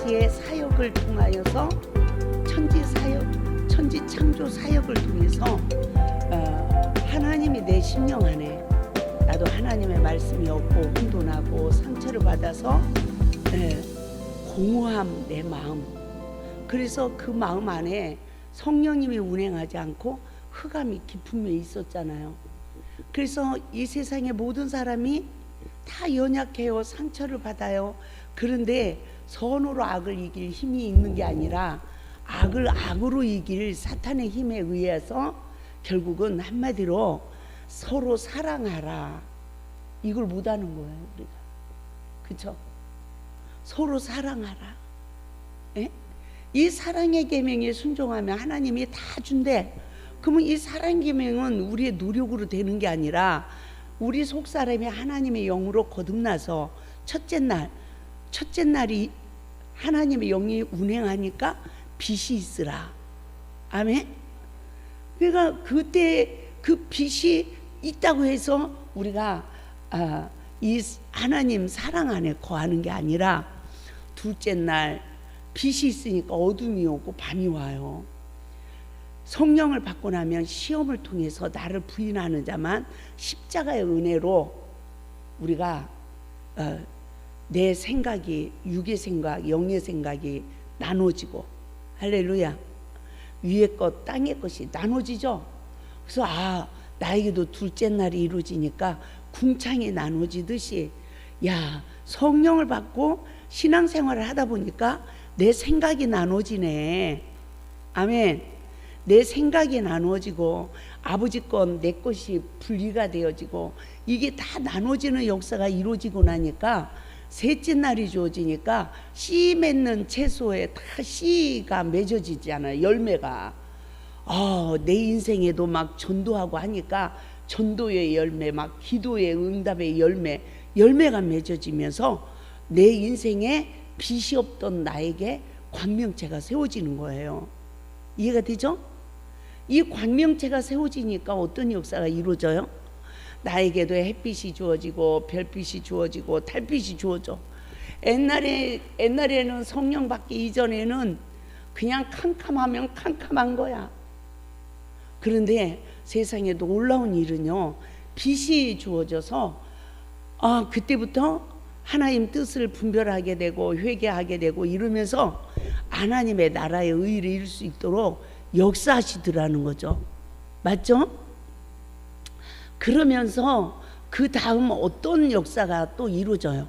당시의 사역을 통하여서 천지 사역, 천지 창조 사역을 통해서 하나님이 내 심령 안에 나도 하나님의 말씀이 없고 혼돈하고 상처를 받아서 공허함 내 마음, 그래서 그 마음 안에 성령님이 운행하지 않고 흑암이 깊음에 있었잖아요. 그래서 이 세상의 모든 사람이 다 연약해요. 상처를 받아요. 그런데 선으로 악을 이길 힘이 있는 게 아니라 악을 악으로 이길 사탄의 힘에 의해서 결국은 한마디로 서로 사랑하라, 이걸 못하는 거예요 우리가. 그렇죠? 서로 사랑하라. 에? 이 사랑의 계명에 순종하면 하나님이 다 준대. 그러면 이 사랑 계명은 우리의 노력으로 되는 게 아니라 우리 속사람이 하나님의 영으로 거듭나서 첫째 날이 하나님의 영이 운행하니까 빛이 있으라. 아멘. 그러니까 그때 그 빛이 있다고 해서 우리가 이 하나님 사랑 안에 거하는 게 아니라 둘째 날 빛이 있으니까 어둠이 오고 밤이 와요. 성령을 받고 나면 시험을 통해서 나를 부인하는 자만 십자가의 은혜로 우리가 내 생각이, 육의 생각, 영의 생각이 나눠지고, 할렐루야, 위의 것 땅의 것이 나눠지죠. 그래서 나에게도 둘째 날이 이루어지니까 궁창이 나눠지듯이, 야, 성령을 받고 신앙생활을 하다 보니까 내 생각이 나눠지네. 아멘. 내 생각이 나눠지고 아버지 것 내 것이 분리가 되어지고 이게 다 나눠지는 역사가 이루어지고 나니까 셋째 날이 주어지니까 씨 맺는 채소에 다 씨가 맺어지잖아요. 열매가. 내 인생에도 막 전도하고 하니까 전도의 열매, 막 기도의 응답의 열매가 맺어지면서 내 인생에 빛이 없던 나에게 광명체가 세워지는 거예요. 이해가 되죠? 이 광명체가 세워지니까 어떤 역사가 이루어져요? 나에게도 햇빛이 주어지고 별빛이 주어지고 달빛이 주어져. 옛날에는 성령 받기 이전에는 그냥 캄캄하면 캄캄한 거야. 그런데 세상에 놀라운 일은요, 빛이 주어져서 그때부터 하나님 뜻을 분별하게 되고 회개하게 되고 이러면서 하나님의 나라의 의를 이룰 수 있도록 역사하시더라는 거죠. 맞죠? 그러면서 그 다음 어떤 역사가 또 이루어져요?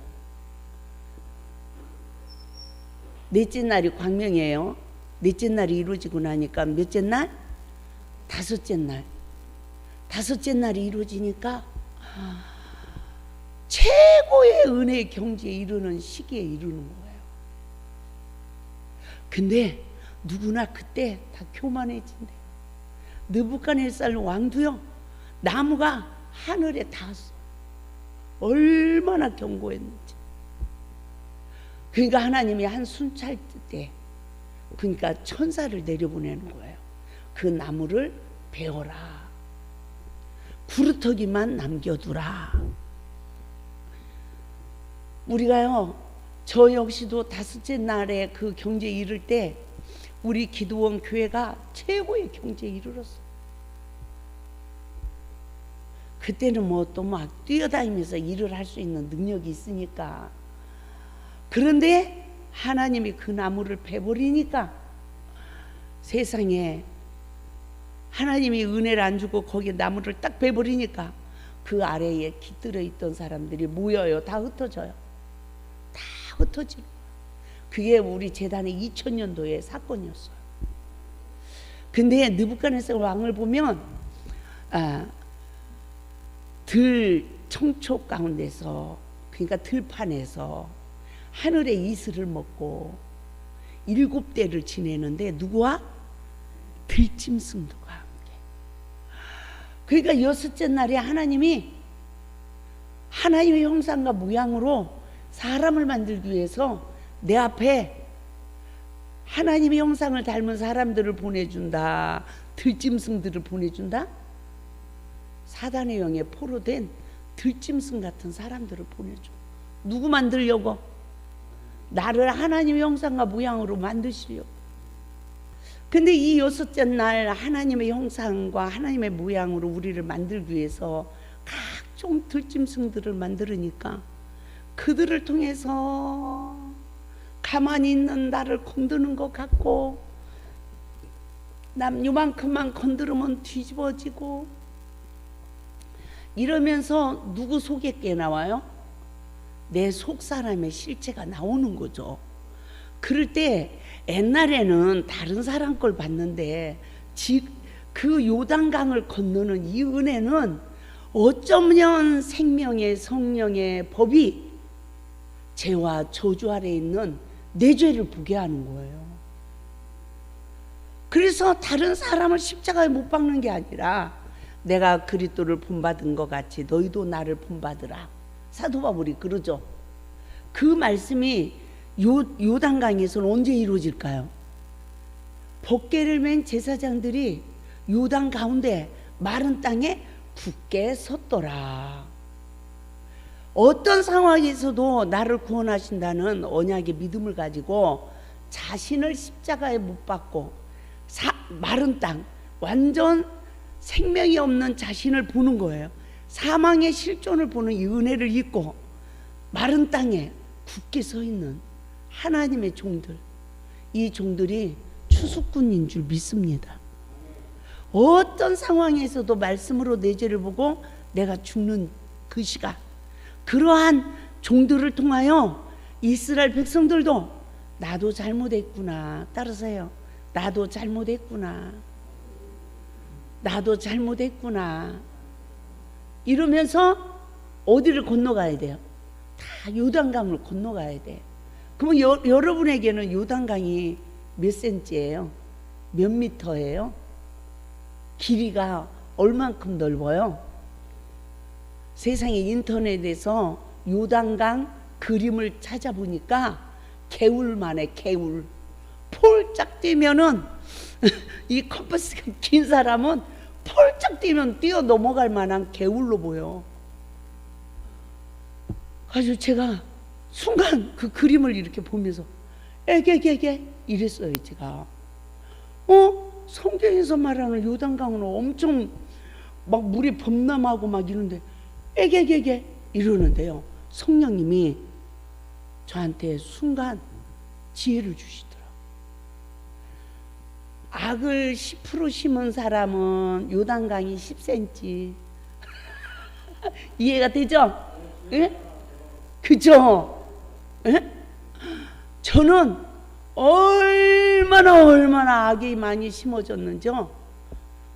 넷째 날이 광명이에요. 넷째 날이 이루어지고 나니까 몇째 날? 다섯째 날. 다섯째 날이 이루어지니까 최고의 은혜의 경지에 이르는 시기에 이르는 거예요. 근데 누구나 그때 다 교만해진대. 느부갓네살 왕도요, 나무가 하늘에 닿았어. 얼마나 견고했는지. 그러니까 하나님이 한 순찰 때, 그러니까 천사를 내려보내는 거예요. 그 나무를 베어라, 구루터기만 남겨두라. 우리가요, 저 역시도 다섯째 날에 그 경지에 이를 때 우리 기도원 교회가 최고의 경지에 이르렀어. 그때는 뭐 또 막 뛰어다니면서 일을 할 수 있는 능력이 있으니까. 그런데 하나님이 그 나무를 베버리니까 세상에 하나님이 은혜를 안 주고 거기에 나무를 딱 베버리니까 그 아래에 깃들어 있던 사람들이 모여요. 다 흩어져요. 다 흩어지고. 그게 우리 재단의 2000년도의 사건이었어요. 근데 느부갓네살 왕을 보면 들 청초 가운데서, 그러니까 들판에서 하늘의 이슬을 먹고 7대를 지내는데 누구와? 들짐승들과 함께. 그러니까 여섯째 날에 하나님이 하나님의 형상과 모양으로 사람을 만들기 위해서 내 앞에 하나님의 형상을 닮은 사람들을 보내준다. 들짐승들을 보내준다. 사단의 영에 포로된 들짐승 같은 사람들을 보내줘. 누구 만들려고? 나를 하나님의 형상과 모양으로 만드시려고. 근데 이 여섯째 날 하나님의 형상과 하나님의 모양으로 우리를 만들기 위해서 각종 들짐승들을 만들으니까 그들을 통해서 가만히 있는 나를 건드는 것 같고, 남 요만큼만 건드리면 뒤집어지고, 이러면서 누구 속에 꽤 나와요? 내 속 사람의 실체가 나오는 거죠. 그럴 때 옛날에는 다른 사람 걸 봤는데 그 요단강을 건너는 이 은혜는 어쩌면 생명의 성령의 법이 죄와 저주 아래 있는 내 죄를 보게 하는 거예요. 그래서 다른 사람을 십자가에 못 박는 게 아니라 내가 그리스도를 본받은 것 같이 너희도 나를 본받으라. 사도 바울이 그러죠. 그 말씀이 요단강에서는 언제 이루어질까요? 법궤를 맨 제사장들이 요단 가운데 마른 땅에 굳게 섰더라. 어떤 상황에서도 나를 구원하신다는 언약의 믿음을 가지고 자신을 십자가에 못 박고 마른 땅, 완전 생명이 없는 자신을 보는 거예요. 사망의 실존을 보는 이 은혜를 잊고 마른 땅에 굳게 서 있는 하나님의 종들, 이 종들이 추수꾼인 줄 믿습니다. 어떤 상황에서도 말씀으로 내 죄를 보고 내가 죽는 그 시간, 그러한 종들을 통하여 이스라엘 백성들도 나도 잘못했구나, 따라서요, 나도 잘못했구나, 나도 잘못했구나 이러면서 어디를 건너가야 돼요? 다 요단강을 건너가야 돼. 그러면 여러분에게는 요단강이 몇 센치예요? 몇 미터예요? 길이가 얼만큼 넓어요? 세상에 인터넷에서 요단강 그림을 찾아보니까 개울만해. 개울. 폴짝 뛰면은 이 컴퍼스가 긴 사람은 폴짝 뛰면 뛰어 넘어갈 만한 개울로 보여. 그래서 제가 순간 그 그림을 이렇게 보면서 에게게게 이랬어요. 제가 성경에서 말하는 요단강은 엄청 막 물이 범람하고 막 이런데 에게게게 이러는데요, 성령님이 저한테 순간 지혜를 주시더라. 악을 10% 심은 사람은 요단강이 10cm. 이해가 되죠? 예? 그죠? 예? 저는 얼마나 악이 많이 심어졌는지요.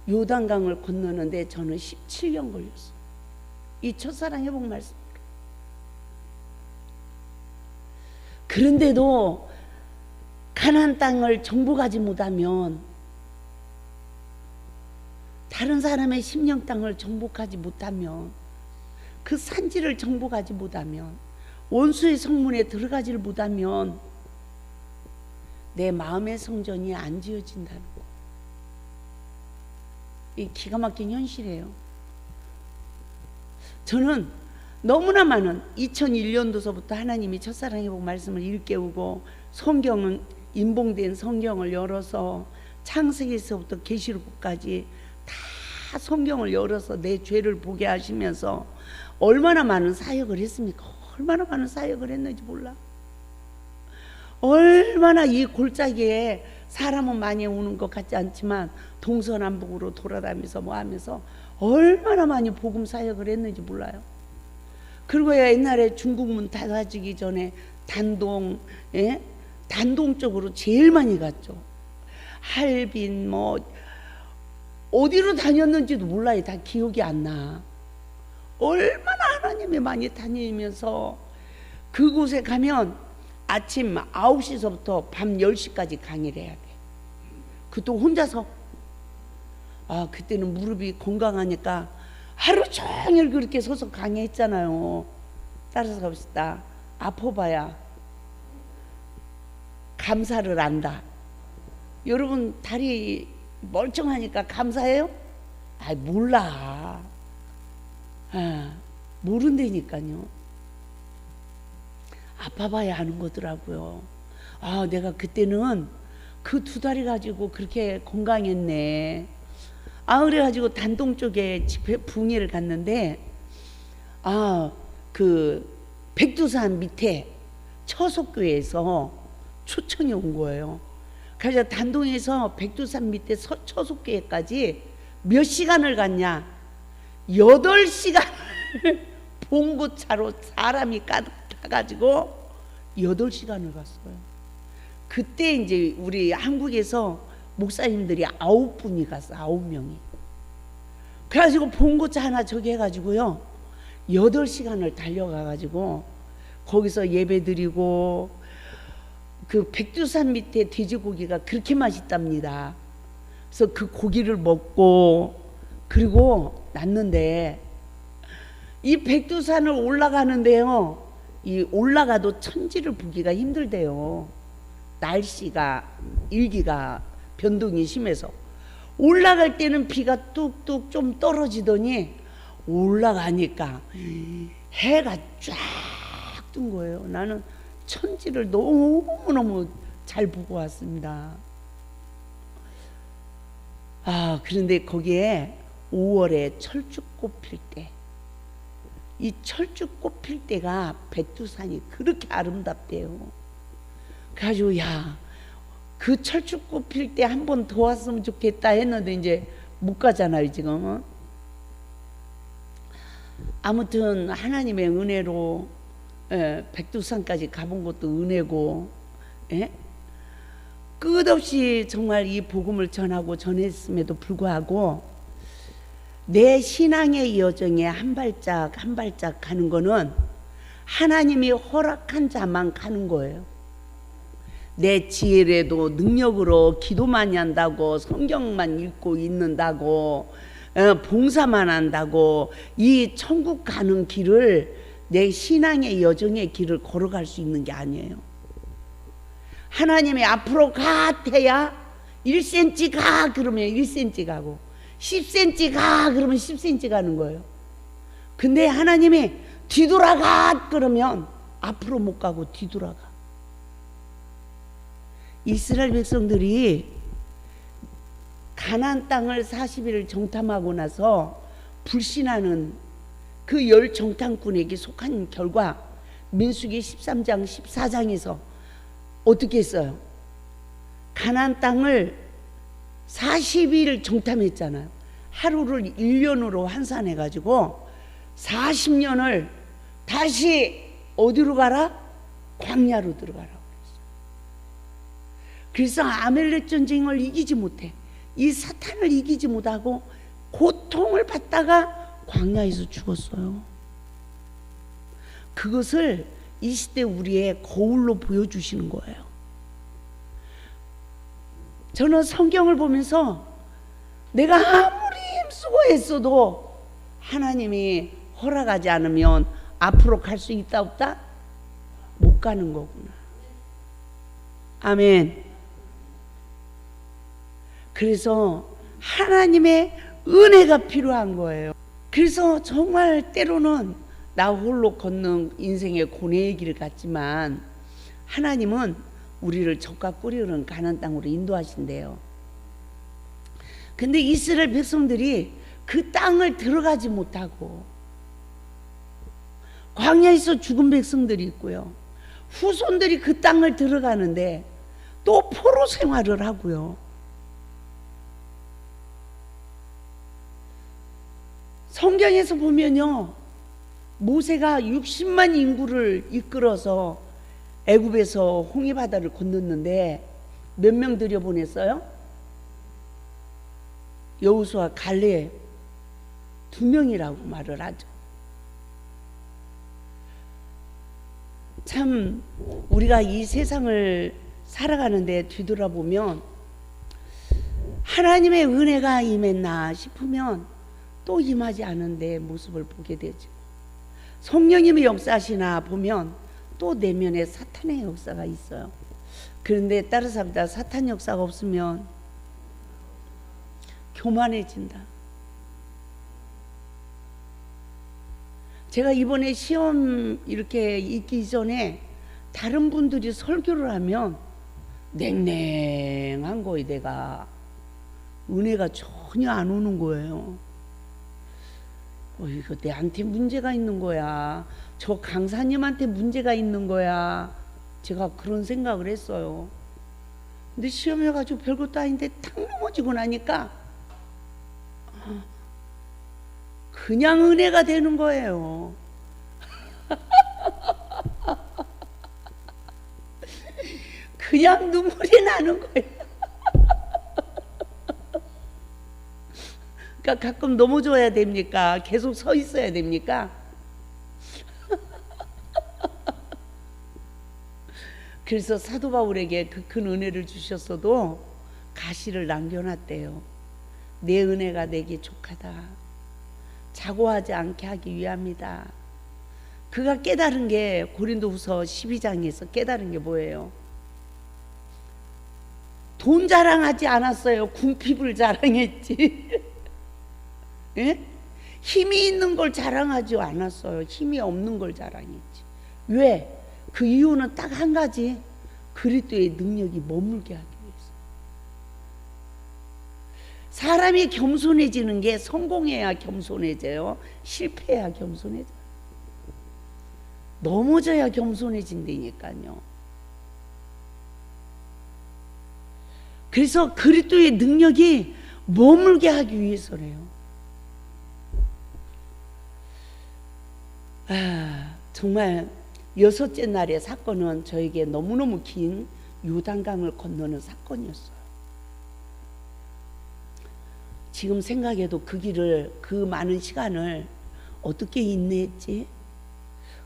요단강을 건너는데 저는 17년 걸렸어요. 이 첫사랑 회복 말씀. 그런데도 가나안 땅을 정복하지 못하면, 다른 사람의 심령 땅을 정복하지 못하면, 그 산지를 정복하지 못하면, 원수의 성문에 들어가지를 못하면 내 마음의 성전이 안 지어진다는 거. 이 기가 막힌 현실이에요. 저는 너무나 많은 2001년도서부터 하나님이 첫사랑 회복 말씀을 일깨우고 성경은 인봉된 성경을 열어서 창세기에서부터 계시록까지 다 성경을 열어서 내 죄를 보게 하시면서 얼마나 많은 사역을 했습니까? 얼마나 많은 사역을 했는지 몰라. 얼마나 이 골짜기에 사람은 많이 오는 것 같지 않지만 동서남북으로 돌아다니면서 뭐 하면서 얼마나 많이 복음 사역을 했는지 몰라요. 그리고 옛날에 중국문 닫아지기 전에 단동, 예? 단동 쪽으로 제일 많이 갔죠. 할빈 뭐 어디로 다녔는지도 몰라요. 다 기억이 안 나. 얼마나 하나님이 많이 다니면서 그곳에 가면 아침 9시서부터 밤 10시까지 강의를 해야 돼. 그것도 혼자서. 그때는 무릎이 건강하니까 하루 종일 그렇게 서서 강의했잖아요. 따라서 갑시다. 아파봐야 감사를 안다. 여러분 다리 멀쩡하니까 감사해요? 몰라. 모른다니까요. 아파봐야 아는 거더라고요. 아, 내가 그때는 그 두 다리 가지고 그렇게 건강했네. 아, 그래가지고 단동 쪽에 집회 부흥회를 갔는데, 아, 그 백두산 밑에 처속교회에서 초청이 온 거예요. 그래서 단동에서 백두산 밑에 처속교회까지 몇 시간을 갔냐? 8시간을 봉고차로 사람이 가득 타가지고 8시간을 갔어요. 그때 이제 우리 한국에서 목사님들이 9분이 갔어. 9명이. 그래가지고 봉고차 하나 저기 해가지고요 8시간을 달려가가지고 거기서 예배 드리고, 그 백두산 밑에 돼지고기가 그렇게 맛있답니다. 그래서 그 고기를 먹고 그리고 났는데, 이 백두산을 올라가는데요, 이 올라가도 천지를 보기가 힘들대요. 날씨가, 일기가 변동이 심해서. 올라갈 때는 비가 뚝뚝 좀 떨어지더니 올라가니까 해가 쫙 뜬 거예요. 나는 천지를 너무너무 잘 보고 왔습니다. 아, 그런데 거기에 5월에 철쭉꽃 필 때, 이 철쭉꽃 필 때가 백두산이 그렇게 아름답대요. 그래가지고 야, 그 철쭉꽃 필 때 한 번 더 왔으면 좋겠다 했는데 이제 못 가잖아요 지금은. 아무튼 하나님의 은혜로 백두산까지 가본 것도 은혜고, 끝없이 정말 이 복음을 전하고 전했음에도 불구하고 내 신앙의 여정에 한 발짝 한 발짝 가는 거는 하나님이 허락한 자만 가는 거예요. 내 지혜라도 능력으로 기도 많이 한다고, 성경만 읽고 있는다고, 봉사만 한다고 이 천국 가는 길을, 내 신앙의 여정의 길을 걸어갈 수 있는 게 아니에요. 하나님이 앞으로 가 해야 1cm 가 그러면 1cm 가고, 10cm 가 그러면 10cm 가는 거예요. 근데 하나님이 뒤돌아가 그러면 앞으로 못 가고 뒤돌아가. 이스라엘 백성들이 가나안 땅을 40일을 정탐하고 나서 불신하는 그 10정탐꾼에게 속한 결과, 민수기 13장 14장에서 어떻게 했어요? 가나안 땅을 40일 정탐했잖아요. 하루를 1년으로 환산해 가지고 40년을 다시 어디로 가라? 광야로 들어가라. 그래서 아멜렉 전쟁을 이기지 못해, 이 사탄을 이기지 못하고 고통을 받다가 광야에서 죽었어요. 그것을 이 시대 우리의 거울로 보여주시는 거예요. 저는 성경을 보면서 내가 아무리 힘쓰고 했어도 하나님이 허락하지 않으면 앞으로 갈 수 있다 없다? 못 가는 거구나. 아멘. 그래서 하나님의 은혜가 필요한 거예요. 그래서 정말 때로는 나 홀로 걷는 인생의 고뇌의 길 같지만 하나님은 우리를 적과 꿀이 흐르는 가나안 땅으로 인도하신대요. 근데 이스라엘 백성들이 그 땅을 들어가지 못하고 광야에서 죽은 백성들이 있고요, 후손들이 그 땅을 들어가는데 또 포로 생활을 하고요. 성경에서 보면요, 모세가 60만 인구를 이끌어서 애굽에서 홍해바다를 건넜는데 몇 명 들여보냈어요? 여호수아, 갈렙 2명이라고 말을 하죠. 참 우리가 이 세상을 살아가는데 뒤돌아보면 하나님의 은혜가 임했나 싶으면 또 임하지 않은 내 모습을 보게 되죠. 성령님의 역사하시나 보면 또 내면에 사탄의 역사가 있어요. 그런데 따라서 합니다. 사탄 역사가 없으면 교만해진다. 제가 이번에 시험 이렇게 있기 전에 다른 분들이 설교를 하면 냉랭한 거예요. 내가 은혜가 전혀 안 오는 거예요. 이거 내한테 문제가 있는 거야. 저 강사님한테 문제가 있는 거야. 제가 그런 생각을 했어요. 근데 시험해가지고 별것도 아닌데 탁 넘어지고 나니까 그냥 은혜가 되는 거예요. 그냥 눈물이 나는 거예요. 그러니까 가끔 넘어져야 됩니까? 계속 서 있어야 됩니까? 그래서 사도 바울에게 그 큰 은혜를 주셨어도 가시를 남겨놨대요. 내 은혜가 내게 족하다. 자고하지 않게 하기 위함이다. 그가 깨달은 게 고린도후서 12장에서 깨달은 게 뭐예요? 돈 자랑하지 않았어요. 궁핍을 자랑했지. 예? 힘이 있는 걸 자랑하지 않았어요. 힘이 없는 걸 자랑했지. 왜? 그 이유는 딱 한 가지. 그리스도의 능력이 머물게 하기 위해서. 사람이 겸손해지는 게 성공해야 겸손해져요. 실패해야 겸손해져요. 넘어져야 겸손해진다니까요. 그래서 그리스도의 능력이 머물게 하기 위해서래요. 정말 여섯째 날의 사건은 저에게 너무너무 긴 요단강을 건너는 사건이었어요. 지금 생각해도 그 길을, 그 많은 시간을 어떻게 인내했지?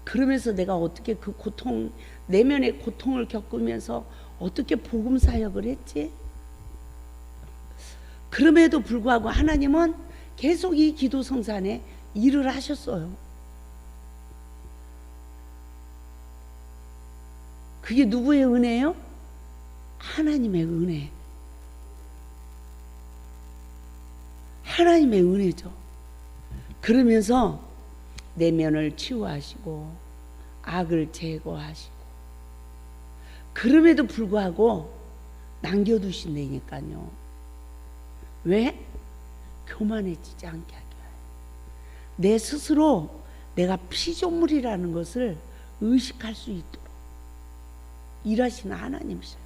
그러면서 내가 어떻게 그 고통, 내면의 고통을 겪으면서 어떻게 복음 사역을 했지? 그럼에도 불구하고 하나님은 계속 이 기도 성산에 일을 하셨어요. 그게 누구의 은혜예요? 하나님의 은혜. 하나님의 은혜죠. 그러면서 내면을 치유하시고 악을 제거하시고 그럼에도 불구하고 남겨두신다니까요. 왜? 교만해지지 않게 하기 위하여. 내 스스로 내가 피조물이라는 것을 의식할 수 있도록 일하시는 하나님이세요.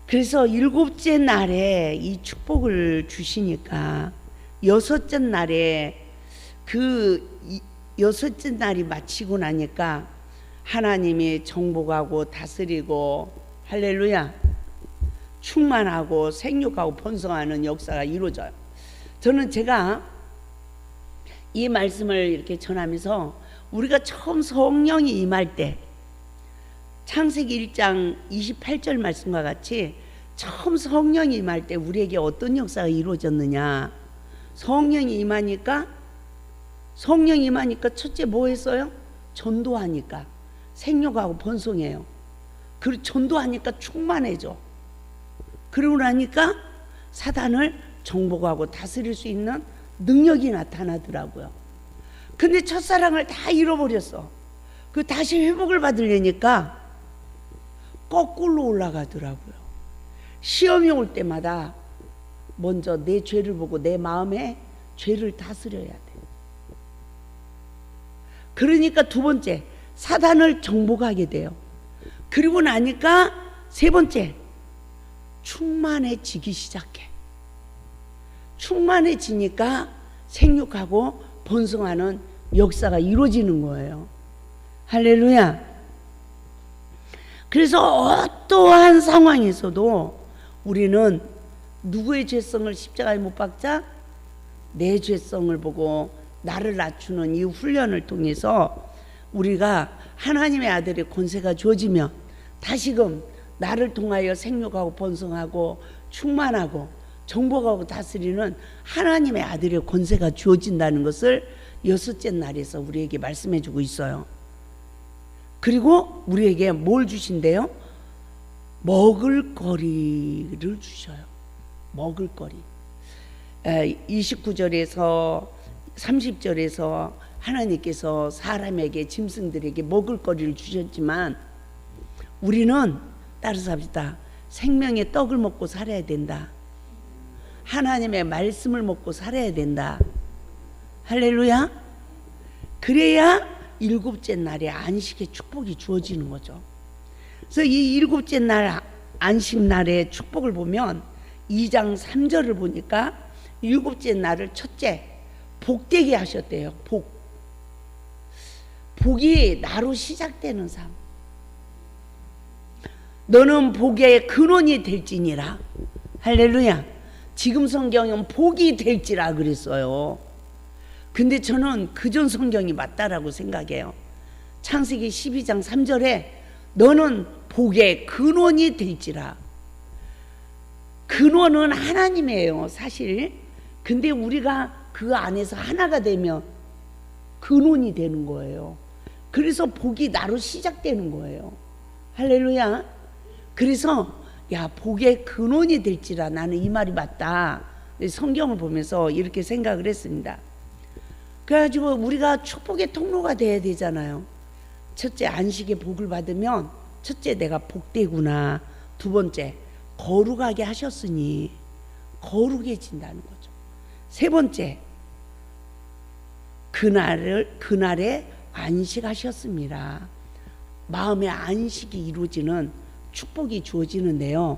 그래서 일곱째 날에 이 축복을 주시니까 여섯째 날에 여섯째 날이 마치고 나니까 하나님이 정복하고 다스리고 할렐루야 충만하고 생육하고 번성하는 역사가 이루어져요. 저는 제가 이 말씀을 이렇게 전하면서 우리가 처음 성령이 임할 때 창세기 1장 28절 말씀과 같이 처음 성령이 임할 때 우리에게 어떤 역사가 이루어졌느냐. 성령이 임하니까 첫째 뭐 했어요? 전도하니까 생육하고 번성해요. 그리고 전도하니까 충만해져. 그러고 나니까 사단을 정복하고 다스릴 수 있는 능력이 나타나더라고요. 근데 첫사랑을 다 잃어버렸어. 그 다시 회복을 받으려니까 거꾸로 올라가더라고요. 시험이 올 때마다 먼저 내 죄를 보고 내 마음에 죄를 다스려야 돼. 그러니까 두 번째 사단을 정복하게 돼요. 그리고 나니까 세 번째 충만해지기 시작해. 충만해지니까 생육하고 번성하는 역사가 이루어지는 거예요. 할렐루야. 그래서 어떠한 상황에서도 우리는 누구의 죄성을 십자가에 못 박자? 내 죄성을 보고 나를 낮추는 이 훈련을 통해서 우리가 하나님의 아들의 권세가 주어지며 다시금 나를 통하여 생육하고 번성하고 충만하고 정복하고 다스리는 하나님의 아들의 권세가 주어진다는 것을 여섯째 날에서 우리에게 말씀해 주고 있어요. 그리고 우리에게 뭘 주신대요? 먹을거리를 주셔요. 먹을거리. 29절에서 30절에서 하나님께서 사람에게 짐승들에게 먹을 거리를 주셨지만 우리는 따라서 합시다. 생명의 떡을 먹고 살아야 된다. 하나님의 말씀을 먹고 살아야 된다. 할렐루야. 그래야 일곱째 날에 안식의 축복이 주어지는 거죠. 그래서 이 일곱째 날 안식 날의 축복을 보면 2장 3절을 보니까 일곱째 날을 첫째 복되게 하셨대요. 복이 나로 시작되는 삶. 너는 복의 근원이 될지니라. 할렐루야. 지금 성경은 복이 될지라 그랬어요. 근데 저는 그전 성경이 맞다라고 생각해요. 창세기 12장 3절에 너는 복의 근원이 될지라. 근원은 하나님이에요, 사실. 근데 우리가 그 안에서 하나가 되면 근원이 되는 거예요. 그래서 복이 나로 시작되는 거예요. 할렐루야. 그래서 야, 복의 근원이 될지라. 나는 이 말이 맞다. 성경을 보면서 이렇게 생각을 했습니다. 그래가지고 우리가 축복의 통로가 돼야 되잖아요. 첫째, 안식의 복을 받으면 첫째, 내가 복되구나. 두 번째, 거룩하게 하셨으니 거룩해진다는 거죠. 세 번째, 그날에 안식하셨습니다. 마음의 안식이 이루어지는 축복이 주어지는데요.